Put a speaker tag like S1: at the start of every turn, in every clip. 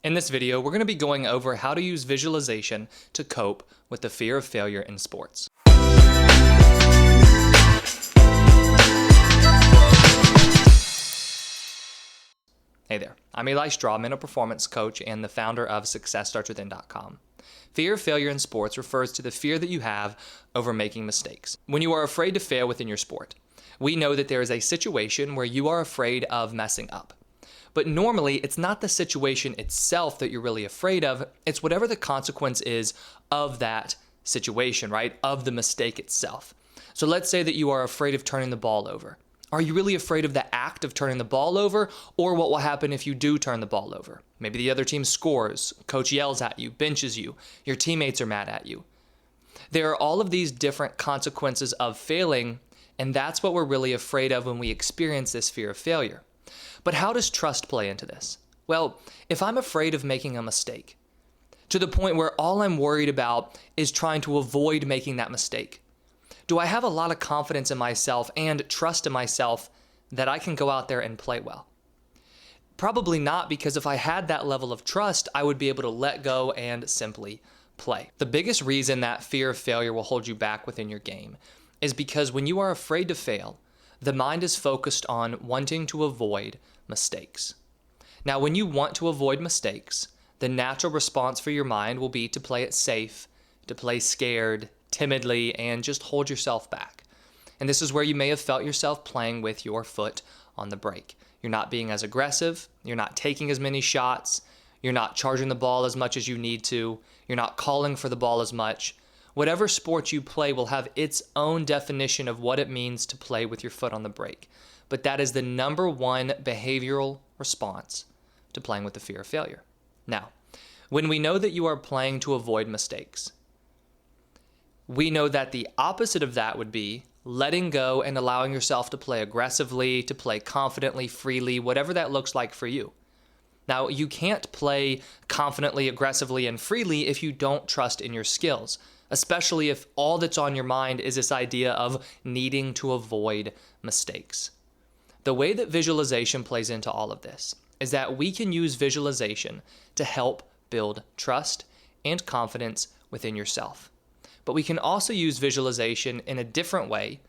S1: In this video, we're going to be going over how to use visualization to cope with the fear of failure in sports. Hey there, I'm Eli Strawman, a performance coach and the founder of SuccessStartsWithin.com. Fear of failure in sports refers to the fear that you have over making mistakes. When you are afraid to fail within your sport, we know that there is a situation where you are afraid of messing up. But normally, it's not the situation itself that you're really afraid of. It's whatever the consequence is of that situation, right? Of the mistake itself. So let's say that you are afraid of turning the ball over. Are you really afraid of the act of turning the ball over, or what will happen if you do turn the ball over? Maybe the other team scores, coach yells at you, benches you, your teammates are mad at you. There are all of these different consequences of failing, and that's what we're really afraid of when we experience this fear of failure. But how does trust play into this? Well, if I'm afraid of making a mistake, to the point where all I'm worried about is trying to avoid making that mistake, do I have a lot of confidence in myself and trust in myself that I can go out there and play well? Probably not, because if I had that level of trust, I would be able to let go and simply play. The biggest reason that fear of failure will hold you back within your game is because when you are afraid to fail, the mind is focused on wanting to avoid mistakes. Now, when you want to avoid mistakes, the natural response for your mind will be to play it safe, to play scared, timidly, and just hold yourself back. And this is where you may have felt yourself playing with your foot on the brake. You're not being as aggressive, you're not taking as many shots, you're not charging the ball as much as you need to, you're not calling for the ball as much. Whatever sport you play will have its own definition of what it means to play with your foot on the brake. But that is the number one behavioral response to playing with the fear of failure. Now, when we know that you are playing to avoid mistakes, we know that the opposite of that would be letting go and allowing yourself to play aggressively, to play confidently, freely, whatever that looks like for you. Now, you can't play confidently, aggressively, and freely if you don't trust in your skills, especially if all that's on your mind is this idea of needing to avoid mistakes. The way that visualization plays into all of this is that we can use visualization to help build trust and confidence within yourself. But we can also use visualization in a different way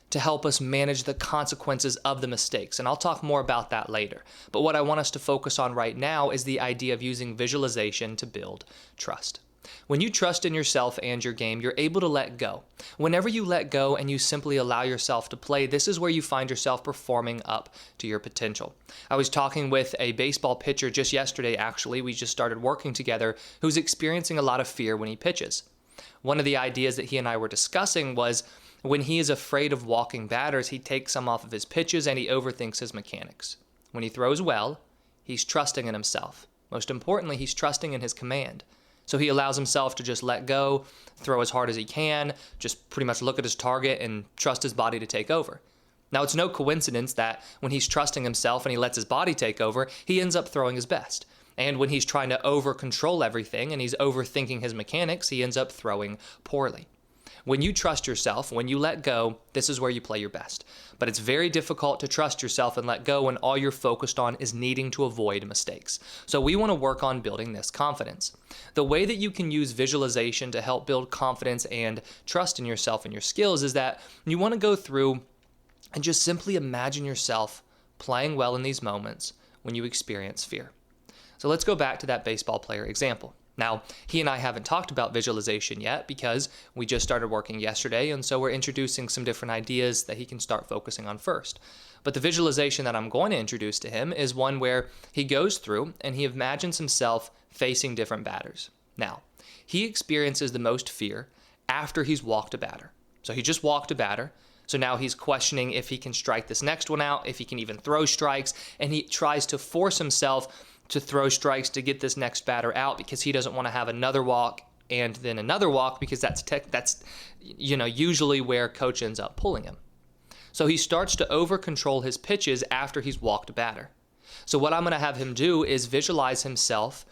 S1: to help us manage the consequences of the mistakes. And I'll talk more about that later. But what I want us to focus on right now is the idea of using visualization to build trust. When you trust in yourself and your game, you're able to let go. Whenever you let go and you simply allow yourself to play, this is where you find yourself performing up to your potential. I was talking with a baseball pitcher just yesterday, actually. We just started working together, who's experiencing a lot of fear when he pitches. One of the ideas that he and I were discussing was when he is afraid of walking batters, he takes some off of his pitches and he overthinks his mechanics. When he throws well, he's trusting in himself. Most importantly, he's trusting in his command. So he allows himself to just let go, throw as hard as he can, just pretty much look at his target and trust his body to take over. Now, it's no coincidence that when he's trusting himself and he lets his body take over, he ends up throwing his best. And when he's trying to over-control everything and he's overthinking his mechanics, he ends up throwing poorly. When you trust yourself, when you let go, this is where you play your best. But it's very difficult to trust yourself and let go when all you're focused on is needing to avoid mistakes. So we want to work on building this confidence. The way that you can use visualization to help build confidence and trust in yourself and your skills is that you want to go through and just simply imagine yourself playing well in these moments when you experience fear. So let's go back to that baseball player example. Now, he and I haven't talked about visualization yet because we just started working yesterday, and so we're introducing some different ideas that he can start focusing on first. But the visualization that I'm going to introduce to him is one where he goes through and he imagines himself facing different batters. Now, he experiences the most fear after he's walked a batter. So he just walked a batter. So now he's questioning if he can strike this next one out, if he can even throw strikes, and he tries to force himself to throw strikes to get this next batter out because he doesn't want to have another walk and then another walk, because that's usually where coach ends up pulling him. So he starts to over control his pitches after he's walked a batter. So what I'm going to have him do is visualize himself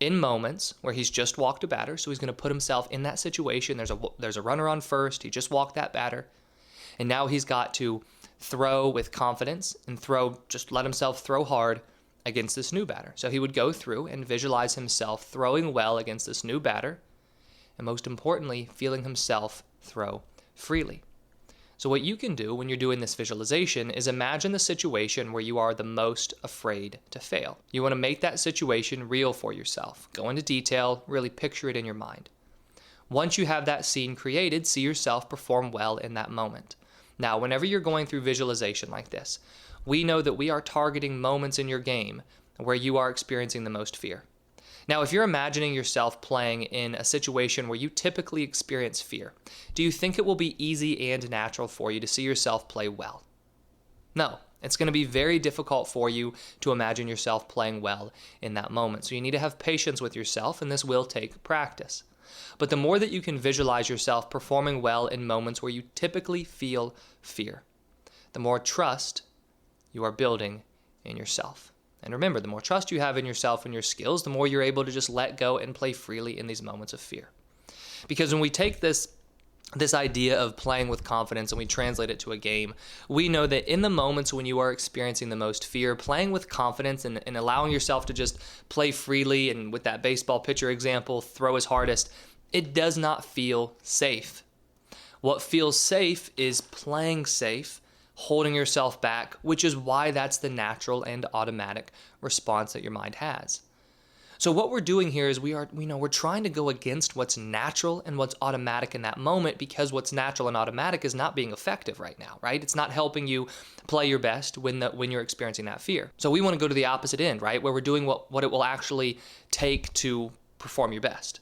S1: in moments where he's just walked a batter. So he's going to put himself in that situation. There's a runner on first. He just walked that batter. And now he's got to throw with confidence and just let himself throw hard against this new batter. So he would go through and visualize himself throwing well against this new batter, and most importantly, feeling himself throw freely. So what you can do when you're doing this visualization is imagine the situation where you are the most afraid to fail. You want to make that situation real for yourself. Go into detail, really picture it in your mind. Once you have that scene created, see yourself perform well in that moment. Now, whenever you're going through visualization like this, we know that we are targeting moments in your game where you are experiencing the most fear. Now, if you're imagining yourself playing in a situation where you typically experience fear, do you think it will be easy and natural for you to see yourself play well? No, it's going to be very difficult for you to imagine yourself playing well in that moment. So you need to have patience with yourself, and this will take practice. But the more that you can visualize yourself performing well in moments where you typically feel fear, the more trust you are building in yourself. And remember, the more trust you have in yourself and your skills, the more you're able to just let go and play freely in these moments of fear. Because when we take this idea of playing with confidence and we translate it to a game, we know that in the moments when you are experiencing the most fear, playing with confidence and allowing yourself to just play freely, and with that baseball pitcher example, throw his hardest, it does not feel safe. What feels safe is playing safe, holding yourself back, which is why that's the natural and automatic response that your mind has. So what we're doing here is we're trying to go against what's natural and what's automatic in that moment, because what's natural and automatic is not being effective right now, right? It's not helping you play your best when you're experiencing that fear. So we want to go to the opposite end, right? Where we're doing what it will actually take to perform your best.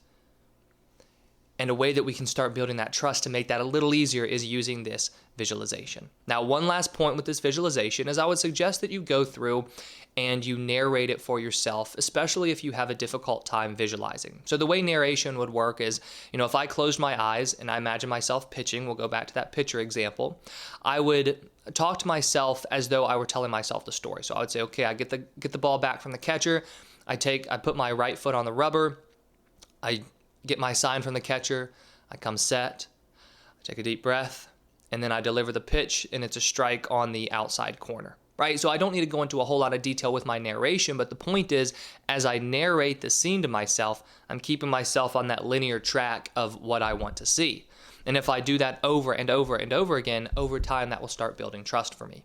S1: And a way that we can start building that trust to make that a little easier is using this visualization. Now, one last point with this visualization is I would suggest that you go through and you narrate it for yourself, especially if you have a difficult time visualizing. So the way narration would work is, if I closed my eyes and I imagine myself pitching, we'll go back to that pitcher example, I would talk to myself as though I were telling myself the story. So I would say, okay, I get the ball back from the catcher, I put my right foot on the rubber, I get my sign from the catcher, I come set, I take a deep breath, and then I deliver the pitch, and it's a strike on the outside corner, right? So I don't need to go into a whole lot of detail with my narration, but the point is, as I narrate the scene to myself, I'm keeping myself on that linear track of what I want to see. And if I do that over and over and over again, over time, that will start building trust for me.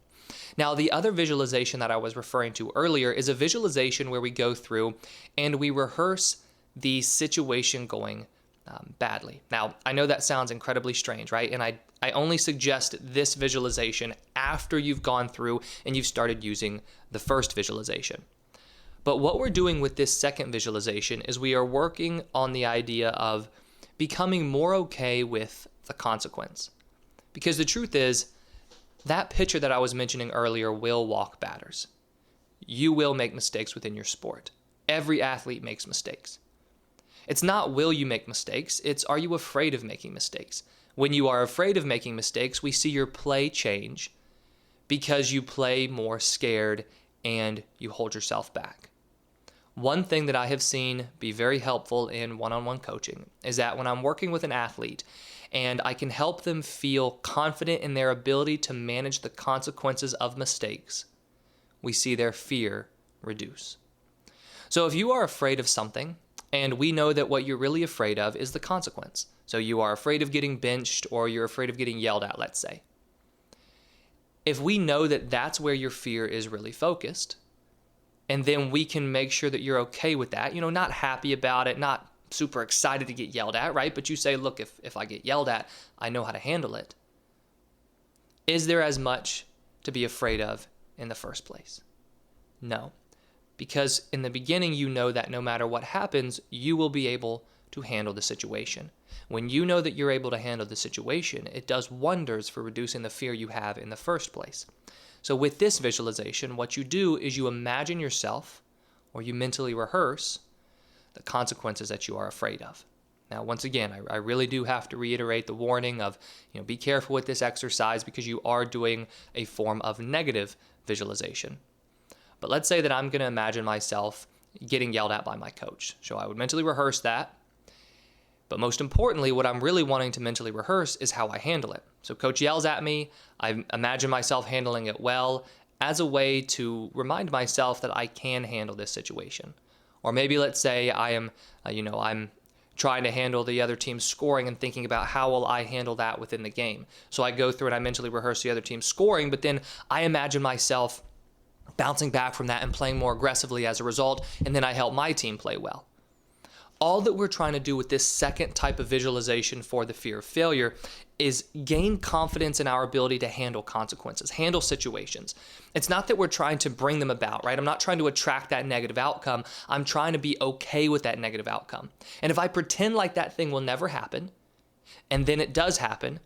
S1: Now, the other visualization that I was referring to earlier is a visualization where we go through and we rehearse the situation going badly. Now, I know that sounds incredibly strange, right? And I only suggest this visualization after you've gone through and you've started using the first visualization. But what we're doing with this second visualization is we are working on the idea of becoming more okay with the consequence. Because the truth is, that pitcher that I was mentioning earlier will walk batters. You will make mistakes within your sport. Every athlete makes mistakes. It's not will you make mistakes, it's are you afraid of making mistakes? When you are afraid of making mistakes, we see your play change because you play more scared and you hold yourself back. One thing that I have seen be very helpful in one-on-one coaching is that when I'm working with an athlete and I can help them feel confident in their ability to manage the consequences of mistakes, we see their fear reduce. So if you are afraid of something, and we know that what you're really afraid of is the consequence. So you are afraid of getting benched, or you're afraid of getting yelled at, let's say. If we know that that's where your fear is really focused, and then we can make sure that you're okay with that, not happy about it, not super excited to get yelled at, right? But you say, look, if I get yelled at, I know how to handle it. Is there as much to be afraid of in the first place? No. Because in the beginning, you know that no matter what happens, you will be able to handle the situation. When you know that you're able to handle the situation, it does wonders for reducing the fear you have in the first place. So with this visualization, what you do is you imagine yourself, or you mentally rehearse, the consequences that you are afraid of. Now, once again, I really do have to reiterate the warning of, be careful with this exercise because you are doing a form of negative visualization. But let's say that I'm going to imagine myself getting yelled at by my coach. So I would mentally rehearse that. But most importantly, what I'm really wanting to mentally rehearse is how I handle it. So coach yells at me. I imagine myself handling it well. as a way to remind myself that I can handle this situation. Or maybe let's say I am, I'm trying to handle the other team's scoring and thinking about how will I handle that within the game. So I go through and I mentally rehearse the other team's scoring, but then I imagine myself bouncing back from that and playing more aggressively as a result, and then I help my team play well. All that we're trying to do with this second type of visualization for the fear of failure is gain confidence in our ability to handle consequences, handle situations. It's not that we're trying to bring them about, right? I'm not trying to attract that negative outcome. I'm trying to be okay with that negative outcome. And if I pretend like that thing will never happen, and then it does happen,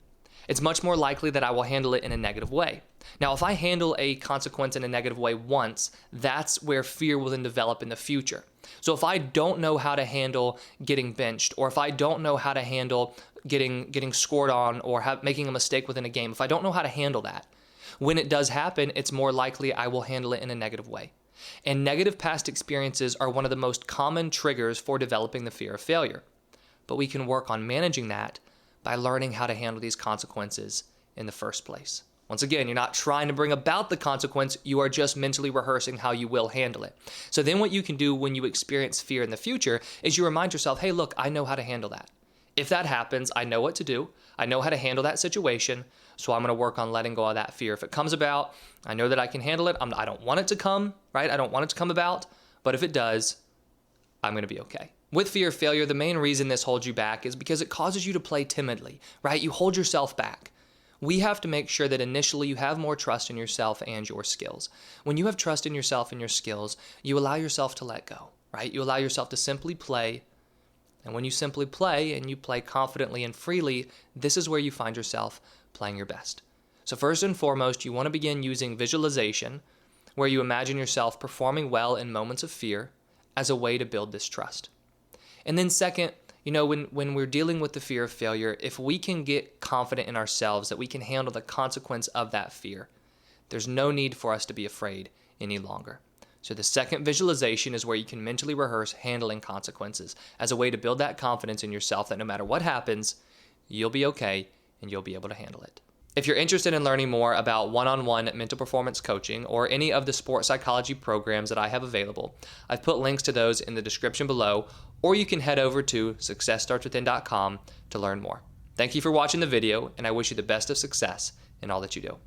S1: it's much more likely that I will handle it in a negative way. Now, if I handle a consequence in a negative way once, that's where fear will then develop in the future. So if I don't know how to handle getting benched, or if I don't know how to handle getting scored on, or making a mistake within a game, if I don't know how to handle that, when it does happen, it's more likely I will handle it in a negative way. And negative past experiences are one of the most common triggers for developing the fear of failure. But we can work on managing that by learning how to handle these consequences in the first place. Once again, you're not trying to bring about the consequence, you are just mentally rehearsing how you will handle it. So then what you can do when you experience fear in the future is you remind yourself, hey, look, I know how to handle that. If that happens, I know what to do. I know how to handle that situation, so I'm going to work on letting go of that fear. If it comes about, I know that I can handle it. I don't want it to come, right? I don't want it to come about, but if it does, I'm going to be okay. With fear of failure, the main reason this holds you back is because it causes you to play timidly, right? You hold yourself back. We have to make sure that initially you have more trust in yourself and your skills. When you have trust in yourself and your skills, you allow yourself to let go, right? You allow yourself to simply play. And when you simply play and you play confidently and freely, this is where you find yourself playing your best. So first and foremost, you want to begin using visualization, where you imagine yourself performing well in moments of fear as a way to build this trust. And then second, when we're dealing with the fear of failure, if we can get confident in ourselves that we can handle the consequence of that fear, there's no need for us to be afraid any longer. So the second visualization is where you can mentally rehearse handling consequences as a way to build that confidence in yourself that no matter what happens, you'll be okay and you'll be able to handle it. If you're interested in learning more about one-on-one mental performance coaching or any of the sports psychology programs that I have available, I've put links to those in the description below, or you can head over to successstartswithin.com to learn more. Thank you for watching the video, and I wish you the best of success in all that you do.